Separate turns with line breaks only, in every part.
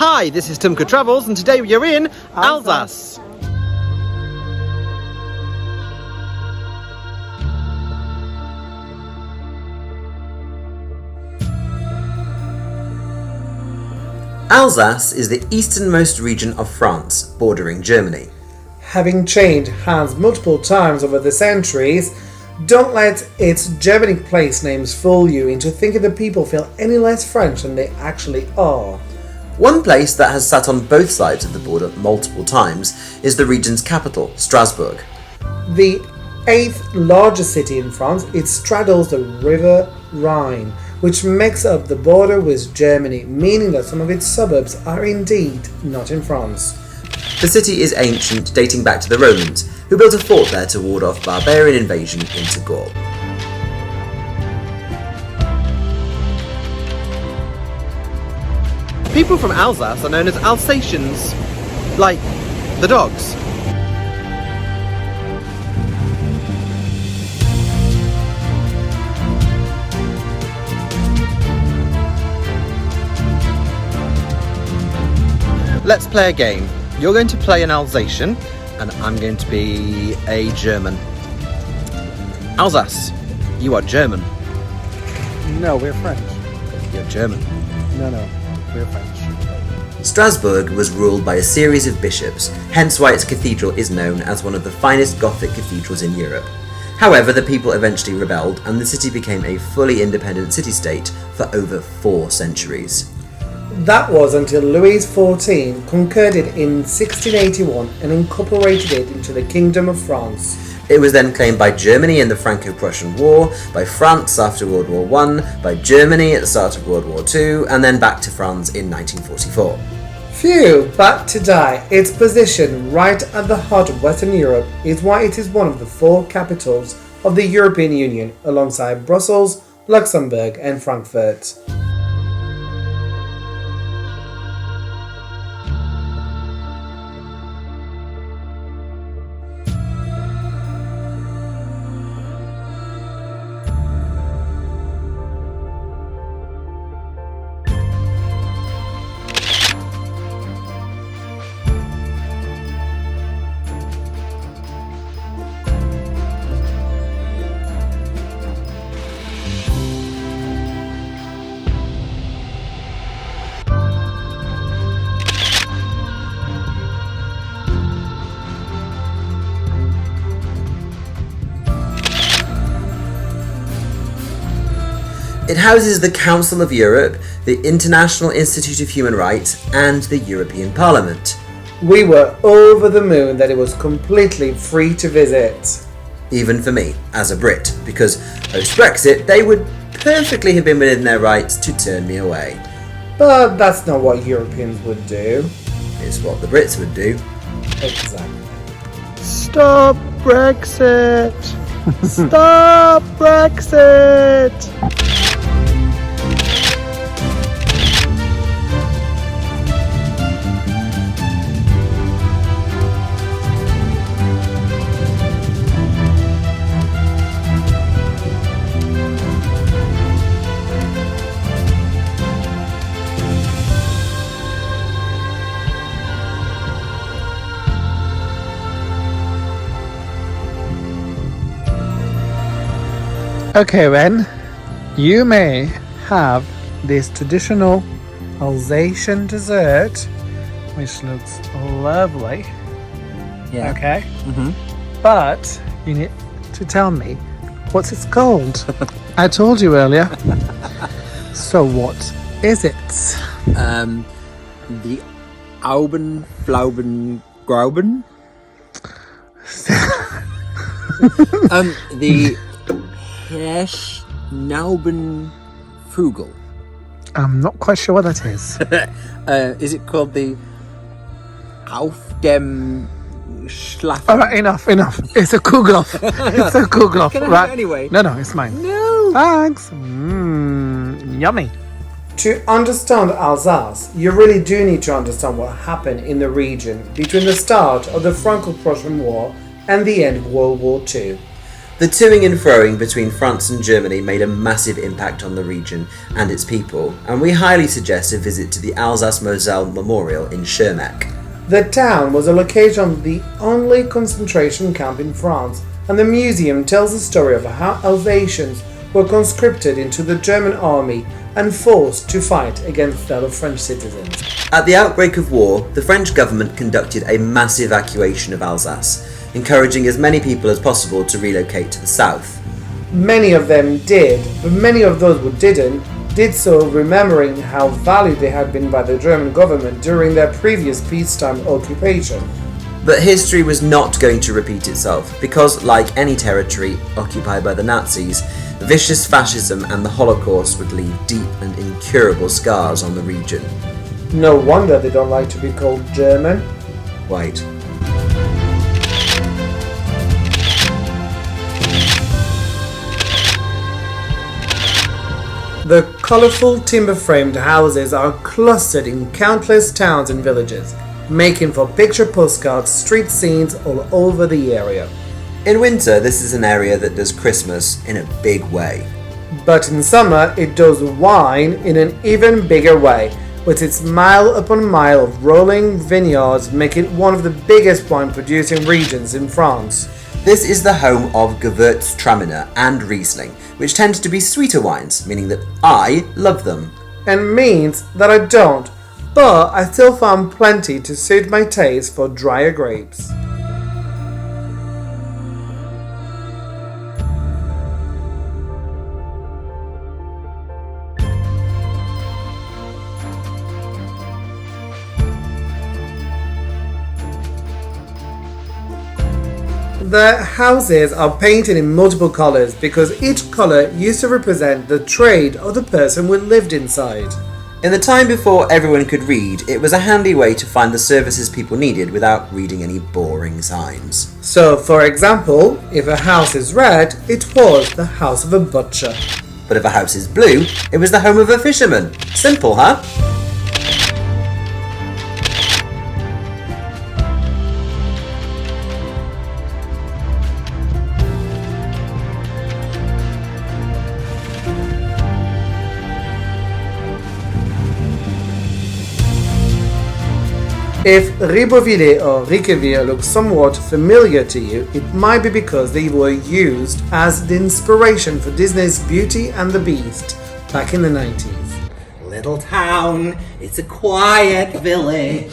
Hi, this is Tumka Travels, and today we are in Alsace.
Alsace is the easternmost region of France, bordering Germany.
Having changed hands multiple times over the centuries, don't let its Germanic place names fool you into thinking the people feel any less French than they actually are.
One place that has sat on both sides of the border multiple times is the region's capital, Strasbourg.
The 8th largest city in France, it straddles the river Rhine, which makes up the border with Germany, meaning that some of its suburbs are indeed not in France.
The city is ancient, dating back to the Romans, who built a fort there to ward off barbarian invasion into Gaul.
People from Alsace are known as Alsatians, like the dogs. Let's play a game. You're going to play an Alsatian, and I'm going to be a German. Alsace, you are German.
No, we're French.
You're German.
No, we're French.
Strasbourg was ruled by a series of bishops, hence why its cathedral is known as one of the finest Gothic cathedrals in Europe. However, the people eventually rebelled, and the city became a fully independent city-state for over 4 centuries.
That was until Louis XIV conquered it in 1681 and incorporated it into the Kingdom of France.
It was then claimed by Germany in the Franco-Prussian War, by France after World War I, by Germany at the start of World War II, and then back to France in 1944.
Phew, but today, its position right at the heart of Western Europe is why it is one of the 4 capitals of the European Union, alongside Brussels, Luxembourg and Frankfurt.
It houses the Council of Europe, the International Institute of Human Rights, and the European Parliament.
We were over the moon that it was completely free to visit.
Even for me, as a Brit, because post-Brexit, they would perfectly have been within their rights to turn me away.
But that's not what Europeans would do.
It's what the Brits would do.
Exactly.
Stop Brexit! Stop Brexit!
Okay, Ren, you may have this traditional Alsatian dessert, which looks lovely.
Yeah.
Okay? But you need to tell me what's it called. I told you earlier. So what is it?
The Auben, Flauben, Grauben? The Nauben Fugel.
I'm not quite sure what that is.
Is it called the Auf dem Schlafen?
All right, enough. It's a Kugloff. It's a Kugloff.
Can I have
right?
it anyway?
No, it's mine.
No.
Thanks. Yummy. To understand Alsace, you really do need to understand what happened in the region between the start of the Franco-Prussian War and the end of World War II.
The toing and froing between France and Germany made a massive impact on the region and its people, and we highly suggest a visit to the Alsace-Moselle Memorial in Hohnack.
The town was a location of the only concentration camp in France, and the museum tells the story of how Alsatians were conscripted into the German army and forced to fight against fellow French citizens.
At the outbreak of war, the French government conducted a mass evacuation of Alsace, encouraging as many people as possible to relocate to the south.
Many of them did, but many of those who did so remembering how valued they had been by the German government during their previous peacetime occupation.
But history was not going to repeat itself, because like any territory occupied by the Nazis, vicious fascism and the Holocaust would leave deep and incurable scars on the region.
No wonder they don't like to be called German.
White.
The colourful timber-framed houses are clustered in countless towns and villages, making for picture postcard street scenes all over the area.
In winter, this is an area that does Christmas in a big way.
But in summer, it does wine in an even bigger way, with its mile upon mile of rolling vineyards making it one of the biggest wine-producing regions in France.
This is the home of Gewürztraminer and Riesling, which tend to be sweeter wines, meaning that I love them.
And means that I don't, but I still found plenty to suit my taste for drier grapes. The houses are painted in multiple colours because each colour used to represent the trade of the person who lived inside.
In the time before everyone could read, it was a handy way to find the services people needed without reading any boring signs.
So, for example, if a house is red, it was the house of a butcher.
But if a house is blue, it was the home of a fisherman. Simple, huh?
If Ribeauville or Riquewihr looks somewhat familiar to you, it might be because they were used as the inspiration for Disney's Beauty and the Beast back in the 90s.
Little town, it's a quiet village.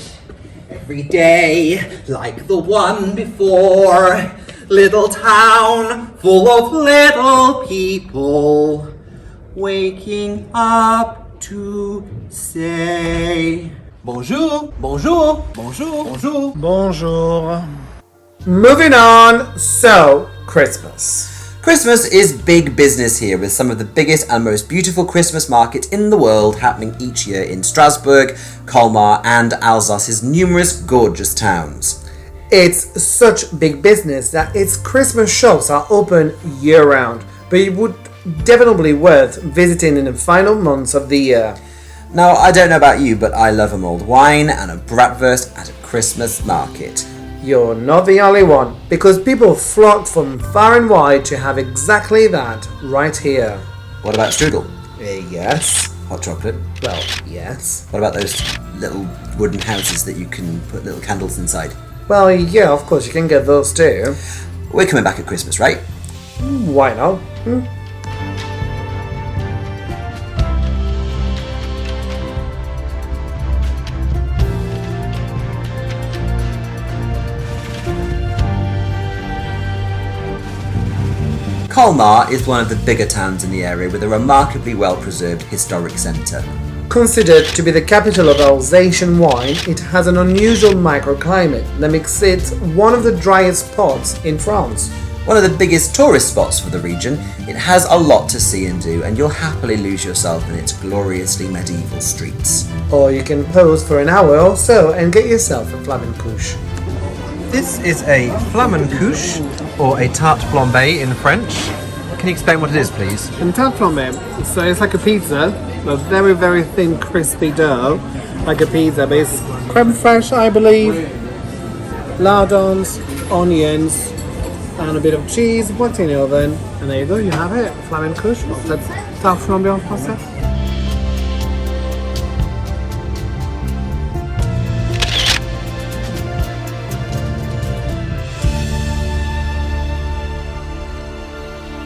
Every day, like the one before. Little town, full of little people, waking up to say bonjour, bonjour, bonjour, bonjour.
Bonjour. Moving on, so Christmas.
Christmas is big business here, with some of the biggest and most beautiful Christmas markets in the world happening each year in Strasbourg, Colmar and Alsace's numerous gorgeous towns.
It's such big business that its Christmas shops are open year-round, but it would definitely worth visiting in the final months of the year.
Now, I don't know about you, but I love a mulled wine and a bratwurst at a Christmas market.
You're not the only one, because people flock from far and wide to have exactly that right here.
What about strudel?
Yes.
Hot chocolate?
Well, yes.
What about those little wooden houses that you can put little candles inside?
Well, yeah, of course, you can get those too.
We're coming back at Christmas, right?
Why not?
Colmar is one of the bigger towns in the area, with a remarkably well-preserved historic centre.
Considered to be the capital of Alsatian wine, it has an unusual microclimate that makes it one of the driest spots in France.
One of the biggest tourist spots for the region, it has a lot to see and do, and you'll happily lose yourself in its gloriously medieval streets.
Or you can pose for an hour or so and get yourself a flamencouche.
This is a flamencouche, or a tarte flambée in French. Can you explain what it is, please?
And tarte flambée, so it's like a pizza, a very, very thin, crispy dough, like a pizza, but it's creme fraiche, I believe, lardons, onions, and a bit of cheese, put in the oven, and there you go, you have it, flamen couche. Let's start flambé en français.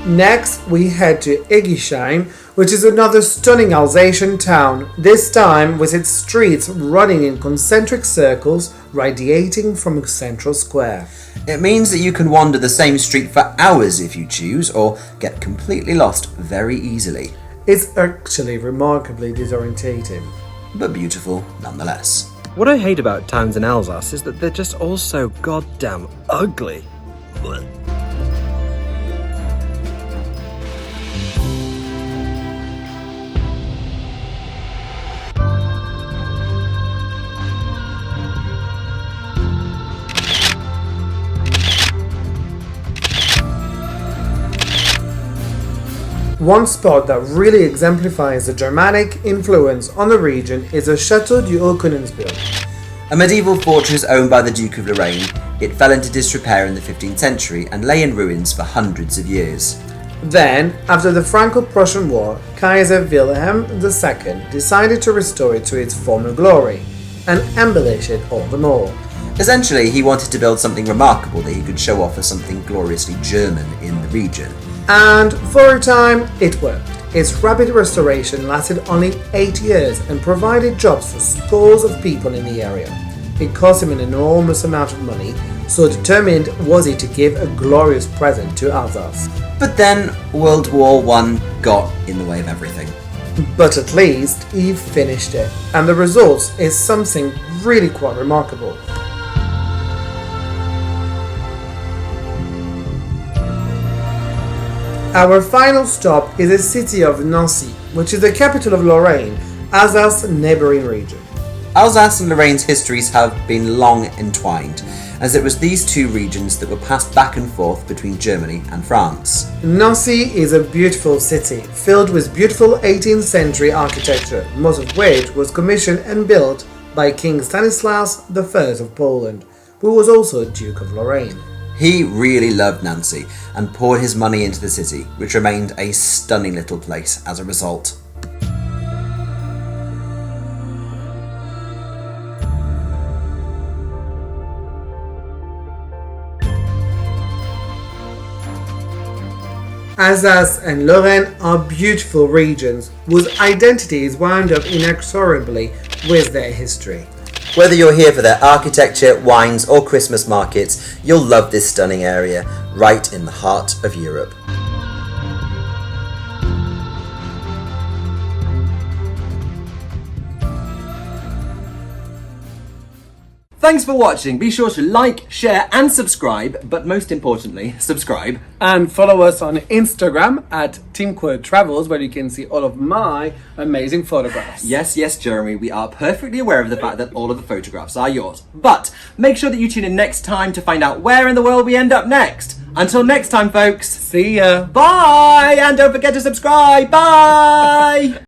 Next, we head to Eguisheim, which is another stunning Alsatian town, this time with its streets running in concentric circles radiating from a central square.
It means that you can wander the same street for hours if you choose, or get completely lost very easily.
It's actually remarkably disorientating.
But beautiful nonetheless.
What I hate about towns in Alsace is that they're just all so goddamn ugly. Blech.
One spot that really exemplifies the Germanic influence on the region is the Chateau du Haut-Koenigsbourg.
A medieval fortress owned by the Duke of Lorraine, it fell into disrepair in the 15th century and lay in ruins for hundreds of years.
Then, after the Franco-Prussian War, Kaiser Wilhelm II decided to restore it to its former glory and embellish it all the more.
Essentially, he wanted to build something remarkable that he could show off as something gloriously German in the region.
And for a time, it worked. Its rapid restoration lasted only 8 years and provided jobs for scores of people in the area. It cost him an enormous amount of money, so determined was he to give a glorious present to Alsace.
But then World War I got in the way of everything.
But at least he finished it, and the result is something really quite remarkable. Our final stop is the city of Nancy, which is the capital of Lorraine, Alsace's neighbouring region.
Alsace and Lorraine's histories have been long entwined, as it was these two regions that were passed back and forth between Germany and France.
Nancy is a beautiful city, filled with beautiful 18th century architecture, most of which was commissioned and built by King Stanislaus I of Poland, who was also Duke of Lorraine.
He really loved Nancy and poured his money into the city, which remained a stunning little place as a result.
Alsace and Lorraine are beautiful regions whose identity is wound up inexorably with their history.
Whether you're here for their architecture, wines or Christmas markets, you'll love this stunning area, right in the heart of Europe.
Thanks for watching. Be sure to like, share and subscribe, but most importantly, subscribe.
And follow us on Instagram at TeamQuadTravels, where you can see all of my amazing photographs.
Yes, Jeremy, we are perfectly aware of the fact that all of the photographs are yours. But make sure that you tune in next time to find out where in the world we end up next. Until next time, folks.
See ya.
Bye! And don't forget to subscribe. Bye!